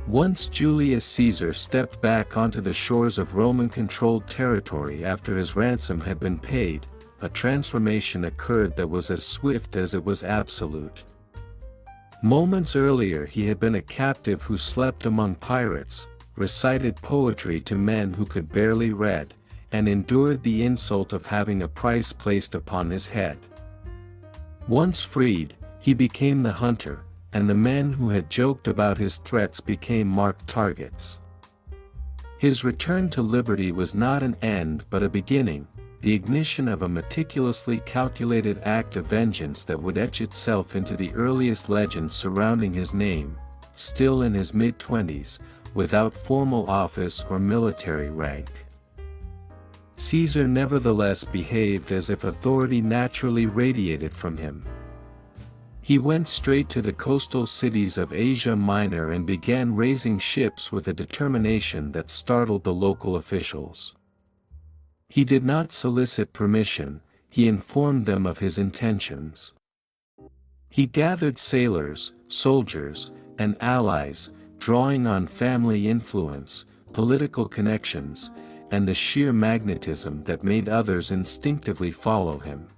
Once Julius Caesar stepped back onto the shores of Roman-controlled territory after his ransom had been paid, a transformation occurred that was as swift as it was absolute. Moments earlier he had been a captive who slept among pirates, recited poetry to men who could barely read, and endured the insult of having a price placed upon his head. Once freed, he became the hunter, and the men who had joked about his threats became marked targets. His return to liberty was not an end but a beginning, the ignition of a meticulously calculated act of vengeance that would etch itself into the earliest legends surrounding his name, still in his mid-20s, without formal office or military rank. Caesar nevertheless behaved as if authority naturally radiated from him. He went straight to the coastal cities of Asia Minor and began raising ships with a determination that startled the local officials. He did not solicit permission, he informed them of his intentions. He gathered sailors, soldiers, and allies, drawing on family influence, political connections, and the sheer magnetism that made others instinctively follow him.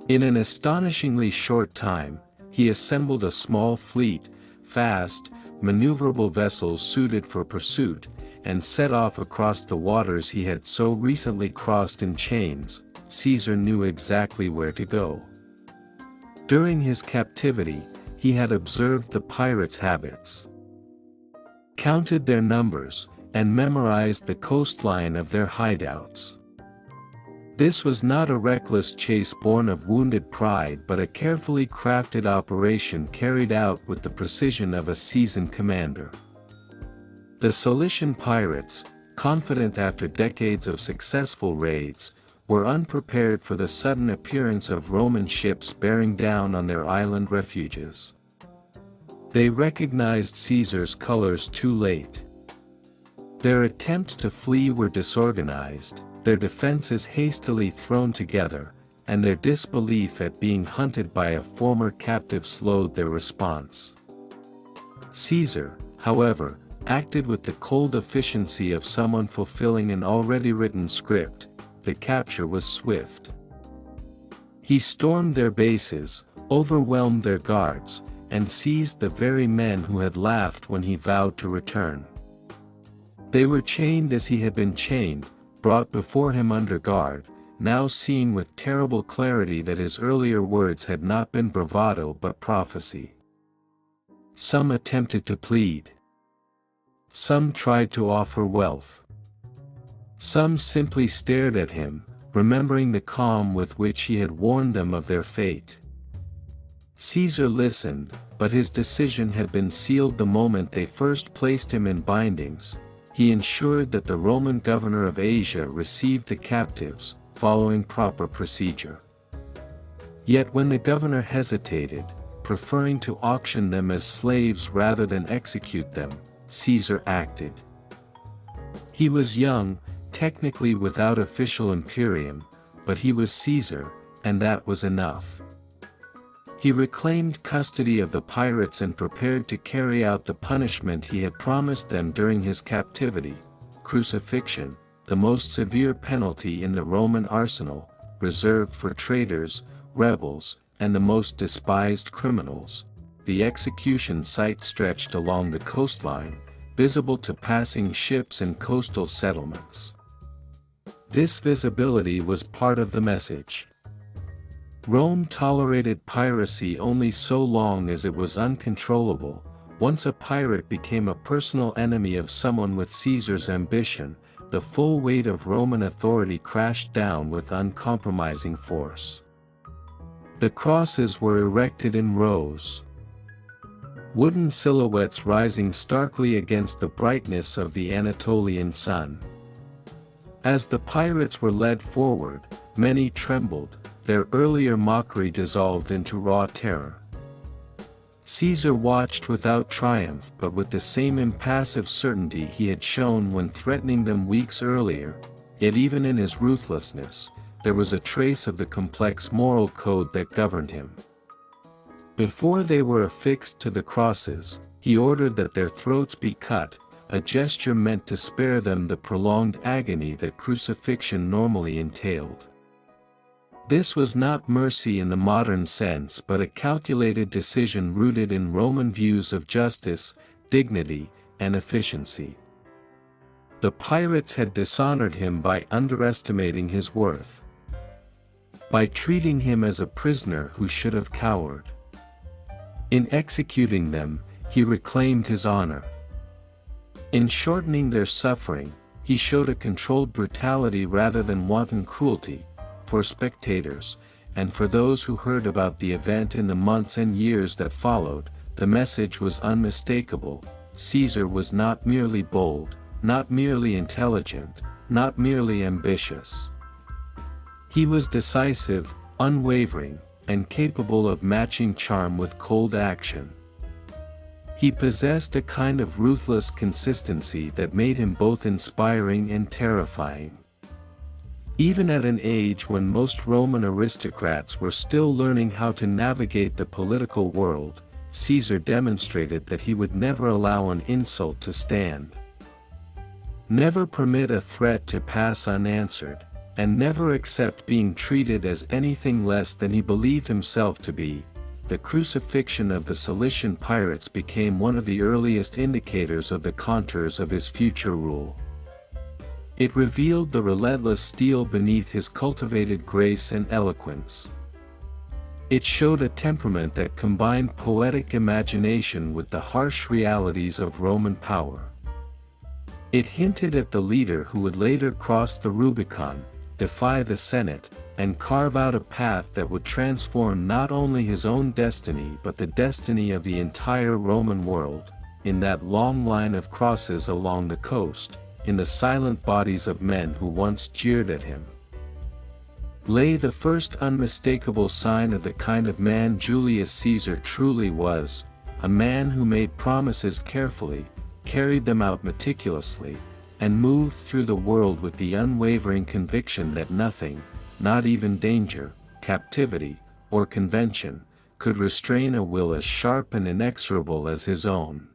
In an astonishingly short time, he assembled a small fleet, fast, maneuverable vessels suited for pursuit, and set off across the waters he had so recently crossed in chains. Caesar knew exactly where to go. During his captivity, he had observed the pirates' habits, counted their numbers, and memorized the coastline of their hideouts. This was not a reckless chase born of wounded pride but a carefully crafted operation carried out with the precision of a seasoned commander. The Cilician pirates, confident after decades of successful raids, were unprepared for the sudden appearance of Roman ships bearing down on their island refuges. They recognized Caesar's colors too late. Their attempts to flee were disorganized, their defenses hastily thrown together, and their disbelief at being hunted by a former captive slowed their response. Caesar, however, acted with the cold efficiency of someone fulfilling an already written script. The capture was swift. He stormed their bases, overwhelmed their guards, and seized the very men who had laughed when he vowed to return. They were chained as he had been chained, brought before him under guard, now seen with terrible clarity that his earlier words had not been bravado but prophecy. Some attempted to plead. Some tried to offer wealth. Some simply stared at him, remembering the calm with which he had warned them of their fate. Caesar listened, but his decision had been sealed the moment they first placed him in bindings. He ensured that the Roman governor of Asia received the captives, following proper procedure. Yet when the governor hesitated, preferring to auction them as slaves rather than execute them, Caesar acted. He was young, technically without official imperium, but he was Caesar, and that was enough. He reclaimed custody of the pirates and prepared to carry out the punishment he had promised them during his captivity: crucifixion, the most severe penalty in the Roman arsenal, reserved for traitors, rebels, and the most despised criminals. The execution site stretched along the coastline, visible to passing ships and coastal settlements. This visibility was part of the message. Rome tolerated piracy only so long as it was uncontrollable. Once a pirate became a personal enemy of someone with Caesar's ambition, the full weight of Roman authority crashed down with uncompromising force. The crosses were erected in rows, wooden silhouettes rising starkly against the brightness of the Anatolian sun. As the pirates were led forward, many trembled, their earlier mockery dissolved into raw terror. Caesar watched without triumph but with the same impassive certainty he had shown when threatening them weeks earlier, yet even in his ruthlessness, there was a trace of the complex moral code that governed him. Before they were affixed to the crosses, he ordered that their throats be cut, a gesture meant to spare them the prolonged agony that crucifixion normally entailed. This was not mercy in the modern sense but a calculated decision rooted in Roman views of justice, dignity, and efficiency. The pirates had dishonored him by underestimating his worth, by treating him as a prisoner who should have cowered. In executing them, he reclaimed his honor. In shortening their suffering, he showed a controlled brutality rather than wanton cruelty. For spectators, and for those who heard about the event in the months and years that followed, the message was unmistakable. Caesar was not merely bold, not merely intelligent, not merely ambitious. He was decisive, unwavering, and capable of matching charm with cold action. He possessed a kind of ruthless consistency that made him both inspiring and terrifying. Even at an age when most Roman aristocrats were still learning how to navigate the political world, Caesar demonstrated that he would never allow an insult to stand. Never permit a threat to pass unanswered, and never accept being treated as anything less than he believed himself to be. The crucifixion of the Cilician pirates became one of the earliest indicators of the contours of his future rule. It revealed the relentless steel beneath his cultivated grace and eloquence. It showed a temperament that combined poetic imagination with the harsh realities of Roman power. It hinted at the leader who would later cross the Rubicon, defy the Senate, and carve out a path that would transform not only his own destiny but the destiny of the entire Roman world. In that long line of crosses along the coast, in the silent bodies of men who once jeered at him, lay the first unmistakable sign of the kind of man Julius Caesar truly was, a man who made promises carefully, carried them out meticulously, and moved through the world with the unwavering conviction that nothing, not even danger, captivity, or convention, could restrain a will as sharp and inexorable as his own.